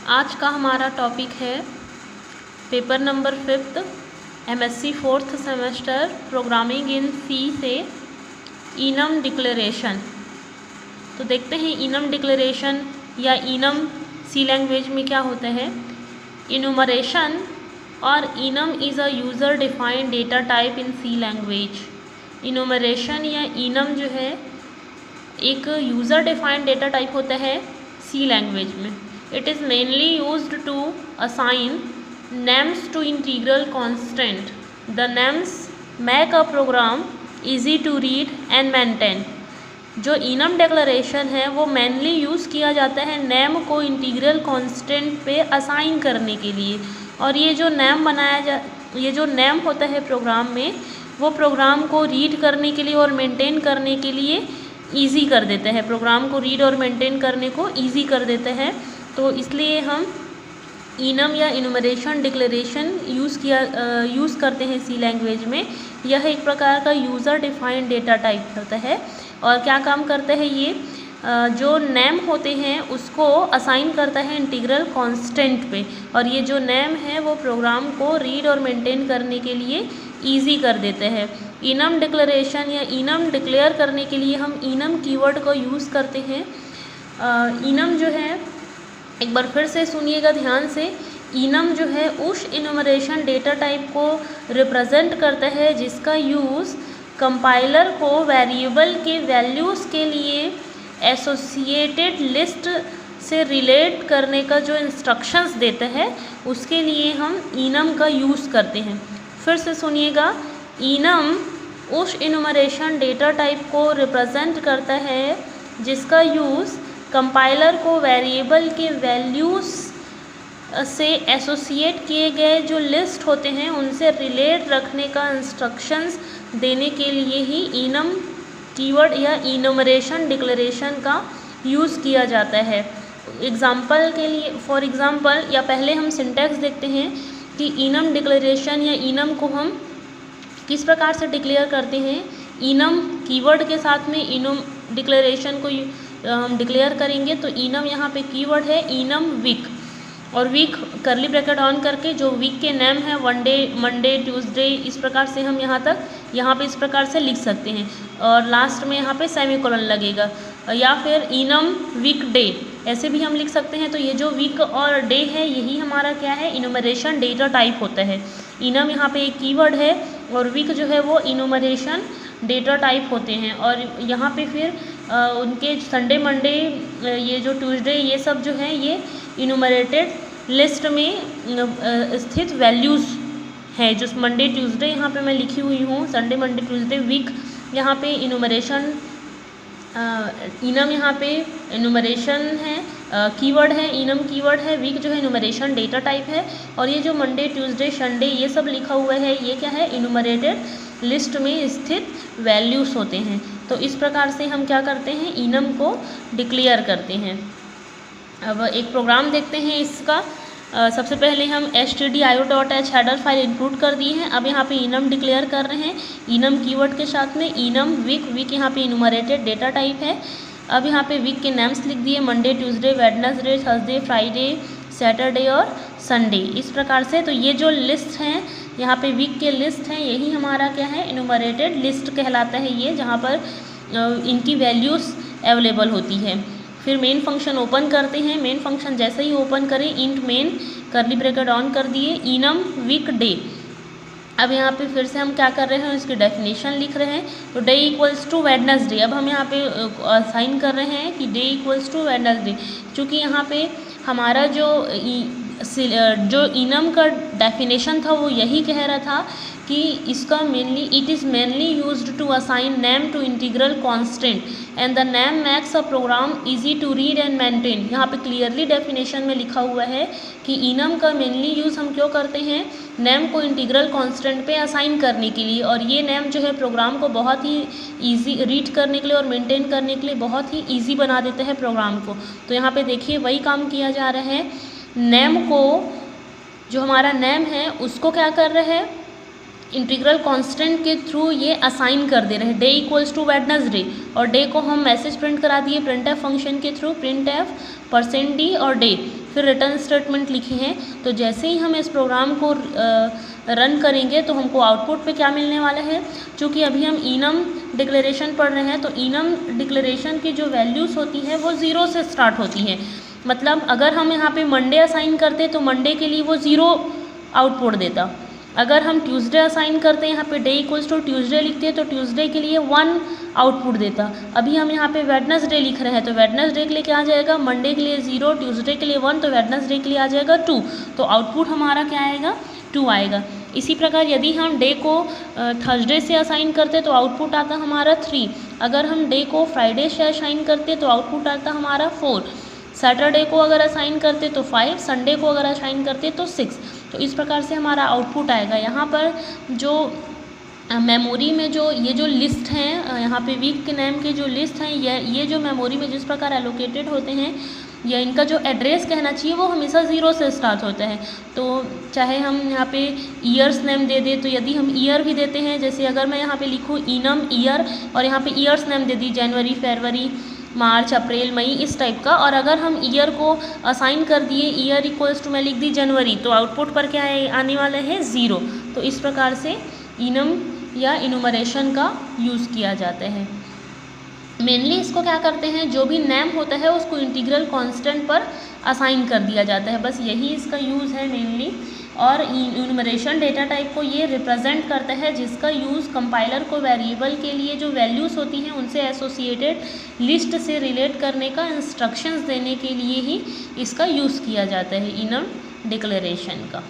आज का हमारा टॉपिक है paper number 5 MSc 4th semester programming in C से इनम डिक्लेरेशन। तो देखते हैं इनम डिक्लेरेशन या इनम सी लैंग्वेज में क्या होता है। इनुमरेशन और enum is a user defined data type in C language. Enumeration या इनम जो है एक यूज़र डिफाइंड डेटा टाइप होता है सी लैंग्वेज में। It is mainly used to assign names to integral constant. The names make a program easy to read and maintain. जो enum declaration है वो मेनली यूज़ किया जाता है नेम को इंटीग्रल कांस्टेंट पे असाइन करने के लिए। और ये जो नेम होता है प्रोग्राम में, वो प्रोग्राम को रीड करने के लिए और मेंटेन करने के लिए ईजी कर देता है। प्रोग्राम को रीड और मेंटेन करने को ईजी कर देता है। तो इसलिए हम इनम या इनुमरेशन डिक्लेरेशन यूज़ करते हैं सी लैंग्वेज में। यह एक प्रकार का यूज़र डिफाइंड डेटा टाइप होता है। और क्या काम करता है ये, जो नेम होते हैं उसको असाइन करता है इंटीग्रल कांस्टेंट पे। और ये जो नेम है वो प्रोग्राम को रीड और मेंटेन करने के लिए ईजी कर देते हैं। इनम डिक्लेरेशन या इनम डिक्लेयर करने के लिए हम इनम कीवर्ड को यूज़ करते हैं। इनम जो है, एक बार फिर से सुनिएगा ध्यान से, इनम जो है उस इनुमरेशन डेटा टाइप को रिप्रेजेंट करता है जिसका यूज़ कंपाइलर को वेरिएबल के वैल्यूज़ के लिए एसोसिएटेड लिस्ट से रिलेट करने का जो इंस्ट्रक्शंस देता है उसके लिए हम इनम का यूज़ करते हैं। फिर से सुनिएगा, इनम उस इनुमरेशन डेटा टाइप को रिप्रेजेंट करता है जिसका यूज़ कंपाइलर को वेरिएबल के वैल्यूज़ से एसोसिएट किए गए जो लिस्ट होते हैं उनसे रिलेट रखने का इंस्ट्रक्शंस देने के लिए ही इनम कीवर्ड या इनुमरेशन डिक्लेरेशन का यूज़ किया जाता है। एग्जाम्पल के लिए, फॉर एग्ज़ाम्पल, या पहले हम सिंटैक्स देखते हैं कि इनम डिक्लेरेशन या इनम को हम किस प्रकार से डिक्लेयर करते हैं। इनम कीवर्ड के साथ में इनम डिक्लेरेशन को हम डिक्लेयर करेंगे। तो इनम यहाँ पे कीवर्ड है इनम वीक, और वीक करली ब्रैकेट ऑन करके जो वीक के नेम है वनडे, मंडे, ट्यूसडे, इस प्रकार से हम यहाँ पे इस प्रकार से लिख सकते हैं। और लास्ट में यहाँ पे सेमीकोलन लगेगा। या फिर इनम वीक डे, ऐसे भी हम लिख सकते हैं। तो ये जो वीक और डे है यही हमारा क्या है, इनुमरेशन डेटा टाइप होता है। इनम यहाँ पे एक कीवर्ड है और वीक जो है वो इनुमरेशन डेटा टाइप होते हैं। और यहाँ पे फिर उनके संडे, मंडे, ये जो ट्यूसडे, ये सब जो है ये इनुमरेटेड लिस्ट में स्थित वैल्यूज़ हैं। जो मंडे, ट्यूसडे यहाँ पे मैं लिखी हुई हूँ, संडे, मंडे, ट्यूसडे, वीक यहाँ पे इनुमरेशन, इनम यहाँ पे इनुमरेशन है, कीवर्ड है, इनम कीवर्ड है, वीक जो है इनुमरेशन डेटा टाइप है। और ये जो मंडे, ट्यूसडे, संडे ये सब लिखा हुआ है ये क्या है, इनुमरेटेड लिस्ट में स्थित वैल्यूज़ होते हैं। तो इस प्रकार से हम क्या करते हैं, इनम को डिक्लेयर करते हैं। अब एक प्रोग्राम देखते हैं इसका। सबसे पहले हम stdio.h हेडर फाइल इंक्लूड कर दिए हैं। अब यहाँ पे इनम डिक्लेयर कर रहे हैं इनम कीवर्ड के साथ में इनम वीक यहाँ पे इनुमरेटेड डेटा टाइप है। अब यहाँ पे वीक के नेम्स लिख दिए, Monday, Tuesday, Wednesday, Thursday, Friday, Saturday और संडे, इस प्रकार से। तो ये जो लिस्ट हैं, यहाँ पे वीक के लिस्ट हैं, यही हमारा क्या है, इनुमरेटेड लिस्ट कहलाता है ये, जहाँ पर इनकी वैल्यूज़ अवेलेबल होती है। फिर मेन फंक्शन ओपन करते हैं। मेन फंक्शन जैसे ही ओपन करें, इंट मेन करली ब्रैकेट ऑन कर दिए, इनम वीक डे। अब यहाँ पे फिर से हम क्या कर रहे हैं, इसकी डेफिनेशन लिख रहे हैं। तो डे इक्वल्स टू वेडनेसडे। अब हम यहाँ पे साइन कर रहे हैं कि डे इक्वल्स टू वेडनेसडे, क्योंकि यहाँ पे हमारा जो इनम का डेफिनेशन था वो यही कह रहा था कि इसका it is mainly used to assign name to integral constant and the name makes a program easy to read and maintain. यहाँ पे क्लियरली डेफिनेशन में लिखा हुआ है कि इनम का मेनली यूज़ हम क्यों करते हैं, नेम को इंटीग्रल कांस्टेंट पे असाइन करने के लिए। और ये नेम जो है प्रोग्राम को बहुत ही ईजी रीड करने के लिए और मेंटेन करने के लिए बहुत ही ईजी बना देते हैं प्रोग्राम को। तो यहाँ पे देखिए वही काम किया जा रहा है। नेम को, जो हमारा नेम है उसको क्या कर रहे हैं, इंटीग्रल कांस्टेंट के थ्रू ये असाइन कर दे रहे हैं। डे इक्वल्स टू वेडनेसडे, और डे को हम मैसेज प्रिंट करा दिए प्रिंट एफ फंक्शन के थ्रू, प्रिंट एफ %d और डे। फिर रिटर्न स्टेटमेंट लिखे हैं। तो जैसे ही हम इस प्रोग्राम को रन करेंगे तो हमको आउटपुट पे क्या मिलने वाला है, चूँकि अभी हम इनम डिक्लेरेशन पढ़ रहे हैं तो इनम डिक्लेरेशन की जो वैल्यूज़ होती है वो 0 से स्टार्ट होती है। मतलब अगर हम यहाँ पे मंडे असाइन करते तो मंडे के लिए वो 0 आउटपुट देता। अगर हम ट्यूसडे असाइन करते हैं, यहाँ पे डे इक्वल्स टू ट्यूसडे लिखते हैं तो ट्यूसडे के लिए 1 आउटपुट देता। अभी हम यहाँ पे वेडनेसडे लिख रहे हैं तो वेडनेसडे के लिए क्या आ जाएगा, मंडे के लिए 0, ट्यूसडे के लिए 1, तो वेडनेसडे के लिए आ जाएगा 2। तो आउटपुट हमारा क्या आएगा, 2 आएगा। इसी प्रकार यदि हम डे को थर्सडे से असाइन करते तो आउटपुट आता हमारा 3। अगर हम डे को फ्राइडे से असाइन करते तो आउटपुट आता हमारा 4। सैटरडे को अगर असाइन करते तो 5, संडे को अगर असाइन करते तो 6। तो इस प्रकार से हमारा आउटपुट आएगा। यहाँ पर जो मेमोरी में जो ये जो लिस्ट हैं, यहाँ पे वीक के नेम के जो लिस्ट हैं, ये जो मेमोरी में जिस प्रकार एलोकेटेड होते हैं, या इनका जो एड्रेस कहना चाहिए वो हमेशा 0 से स्टार्ट होता है। तो चाहे हम यहाँ पे ईयर्स नेम दे दें, तो यदि हम ईयर भी देते हैं, जैसे अगर मैं यहाँ पे लिखूँ इनम ईयर और यहाँ पे ईयर्स नेम दे दी जनवरी, फरवरी, मार्च, अप्रैल, मई, इस टाइप का, और अगर हम ईयर को असाइन कर दिए, ईयर इक्वल्स टू मैं लिख दी जनवरी, तो आउटपुट पर क्या आने वाला है, 0। तो इस प्रकार से इनम या इनुमरेशन का यूज़ किया जाता है। मेनली इसको क्या करते हैं, जो भी नेम होता है उसको इंटीग्रल कांस्टेंट पर असाइन कर दिया जाता है, बस यही इसका यूज़ है मेनली। और इनुमरेशन डेटा टाइप को ये रिप्रेजेंट करता है जिसका यूज़ कंपाइलर को वेरिएबल के लिए जो वैल्यूज़ होती हैं उनसे एसोसिएटेड लिस्ट से रिलेट करने का इंस्ट्रक्शंस देने के लिए ही इसका यूज़ किया जाता है इनम डिक्लेरेशन का।